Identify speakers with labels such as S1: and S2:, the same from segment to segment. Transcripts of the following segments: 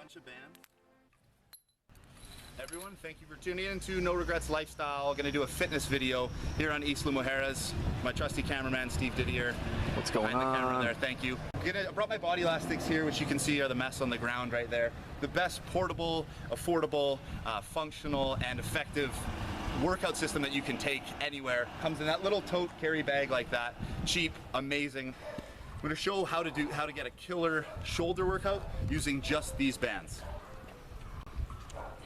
S1: bunch of bands. Everyone, thank you for tuning in to No Regrets Lifestyle. Gonna do a fitness video here on Isla Mujeres. My trusty cameraman, Steve Didier.
S2: What's going on?
S1: Behind the camera there, thank you. I brought my BodyLastics here, which you can see are the mess on the ground right there. The best portable, affordable, functional, and effective workout system that you can take anywhere. Comes in that little tote carry bag like that. Cheap, amazing. I'm gonna show how to get a killer shoulder workout using just these bands.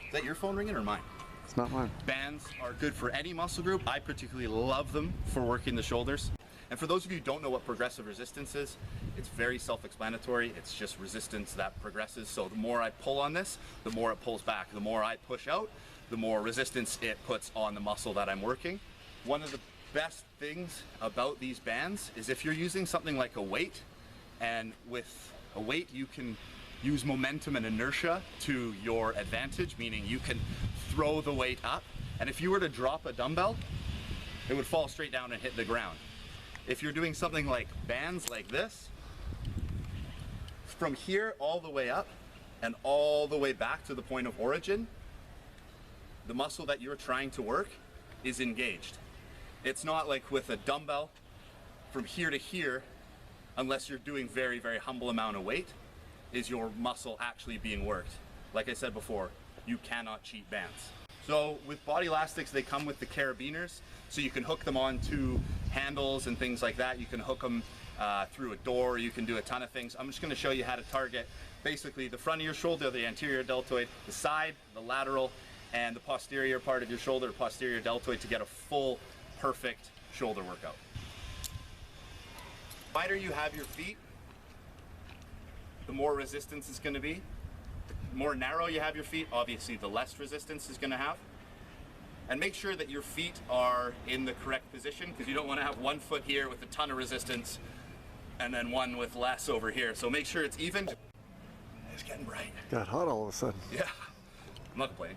S1: Is that your phone ringing or mine?
S2: It's not mine.
S1: Bands are good for any muscle group. I particularly love them for working the shoulders. And for those of you who don't know what progressive resistance is, it's very self-explanatory. It's just resistance that progresses. So the more I pull on this, the more it pulls back. The more I push out, the more resistance it puts on the muscle that I'm working. One of the best things about these bands is if you're using something like a weight, and with a weight you can use momentum and inertia to your advantage, meaning you can throw the weight up, and if you were to drop a dumbbell, it would fall straight down and hit the ground. If you're doing something like bands like this, from here all the way up and all the way back to the point of origin, the muscle that you're trying to work is engaged. It's not like with a dumbbell from here to here, unless you're doing very, very humble amount of weight, is your muscle actually being worked. Like I said before, you cannot cheat bands. So with BodyLastics, they come with the carabiners, so you can hook them onto handles and things like that. You can hook them through a door, you can do a ton of things. I'm just gonna show you how to target basically the front of your shoulder, the anterior deltoid, the side, the lateral, and the posterior part of your shoulder, posterior deltoid, to get a full, perfect shoulder workout. The wider you have your feet, the more resistance is going to be. The more narrow you have your feet, obviously the less resistance is going to have. And make sure that your feet are in the correct position, because you don't want to have one foot here with a ton of resistance and then one with less over here. So make sure it's even. It's getting bright.
S2: Got hot all of a sudden.
S1: Yeah, I'm not complaining.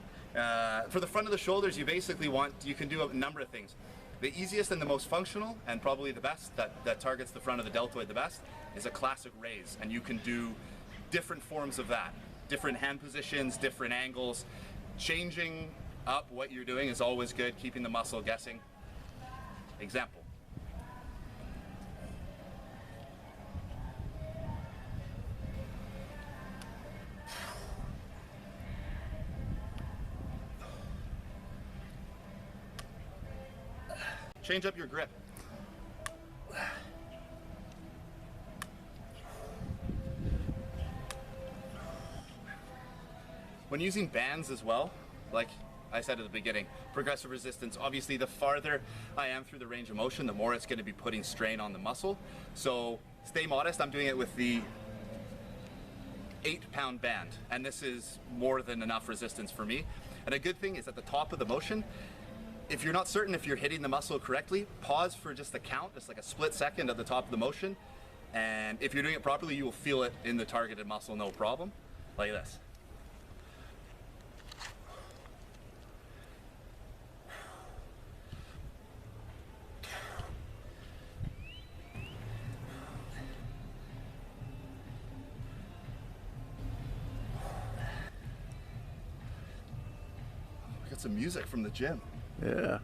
S1: For the front of the shoulders, you basically you can do a number of things. The easiest and the most functional, and probably the best, that targets the front of the deltoid the best, is a classic raise. And you can do different forms of that. Different hand positions, different angles. Changing up what you're doing is always good, keeping the muscle guessing. Example. Change up your grip. When using bands as well, like I said at the beginning, progressive resistance, obviously the farther I am through the range of motion, the more it's going to be putting strain on the muscle. So stay modest. I'm doing it with the 8-pound band, and this is more than enough resistance for me. And a good thing is at the top of the motion, if you're not certain if you're hitting the muscle correctly, pause for just a count, just like a split second at the top of the motion. And if you're doing it properly, you will feel it in the targeted muscle, no problem. Like this. We got some music from the gym.
S2: Yeah.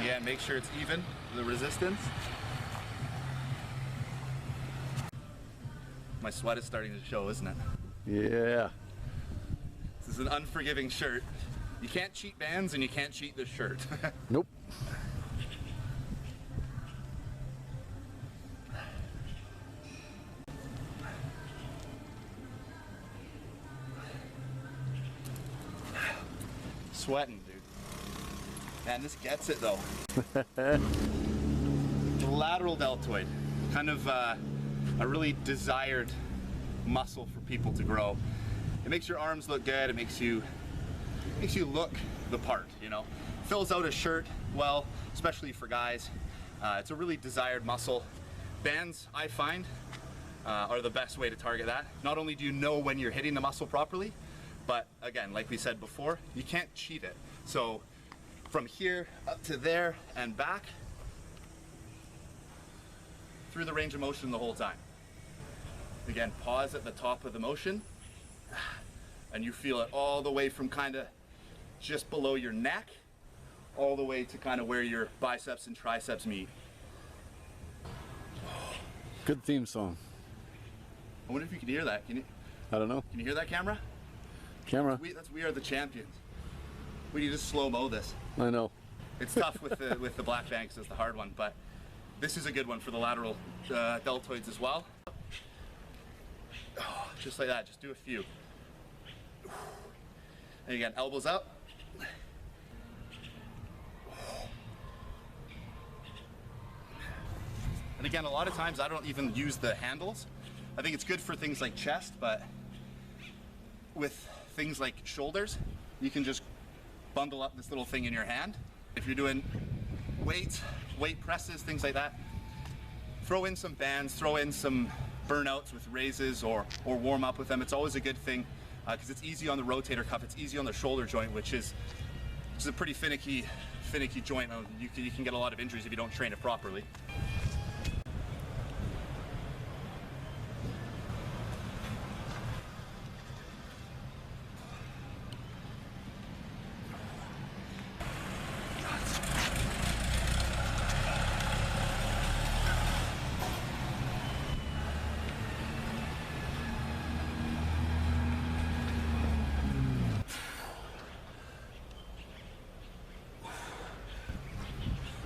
S1: Again, make sure it's even, the resistance. My sweat is starting to show, isn't it?
S2: Yeah.
S1: This is an unforgiving shirt. You can't cheat bands and you can't cheat this shirt.
S2: Nope.
S1: Sweating, dude. Man, this gets it though. The lateral deltoid, kind of a really desired muscle for people to grow. It makes your arms look good. It makes you look the part, you know. Fills out a shirt well, especially for guys. It's a really desired muscle. Bands, I find, are the best way to target that. Not only do you know when you're hitting the muscle properly, but again, like we said before, you can't cheat it. So from here up to there and back, through the range of motion the whole time. Again, pause at the top of the motion, and you feel it all the way from kind of just below your neck, all the way to kind of where your biceps and triceps meet.
S2: Good theme song.
S1: I wonder if you can hear that. Can you?
S2: I don't know.
S1: Can you hear that, camera?
S2: Camera.
S1: We are the champions. We need to slow-mo this.
S2: I know.
S1: It's tough with the black band because it's the hard one, but this is a good one for the lateral deltoids as well. Oh, just like that, just do a few. And again, elbows up. And again, a lot of times I don't even use the handles. I think it's good for things like chest, but with things like shoulders, you can just bundle up this little thing in your hand. If you're doing weight presses, things like that, throw in some bands, throw in some burnouts with raises or warm up with them. It's always a good thing because it's easy on the rotator cuff, it's easy on the shoulder joint, which is a pretty finicky joint. You can get a lot of injuries if you don't train it properly.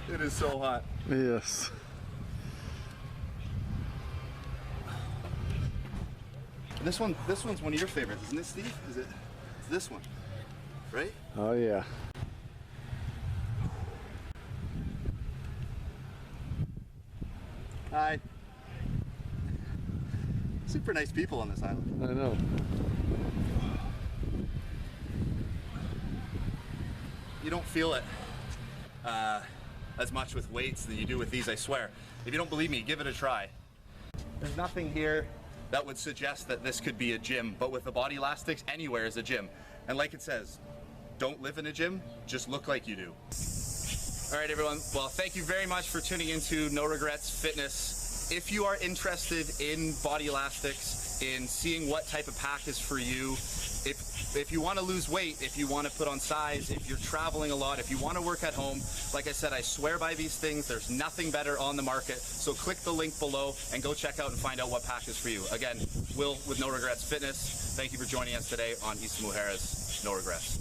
S1: It is so hot.
S2: Yes.
S1: This one's one of your favorites, isn't it, Steve? It's this one, right?
S2: Oh yeah.
S1: Hi. Super nice people on this island.
S2: I know.
S1: You don't feel it as much with weights than you do with these, I swear. If you don't believe me, give it a try. There's nothing here that would suggest that this could be a gym, but with the BodyLastics, anywhere is a gym. And like it says, don't live in a gym, just look like you do. All right, everyone. Well, thank you very much for tuning into No Regrets Fitness. If you are interested in BodyLastics, in seeing what type of pack is for you, if you want to lose weight, if you want to put on size, if you're traveling a lot, if you want to work at home, like I said, I swear by these things. There's nothing better on the market. So click the link below and go check out and find out what pack is for you. Again, Will with No Regrets Fitness. Thank you for joining us today on Isla Mujeres. No Regrets.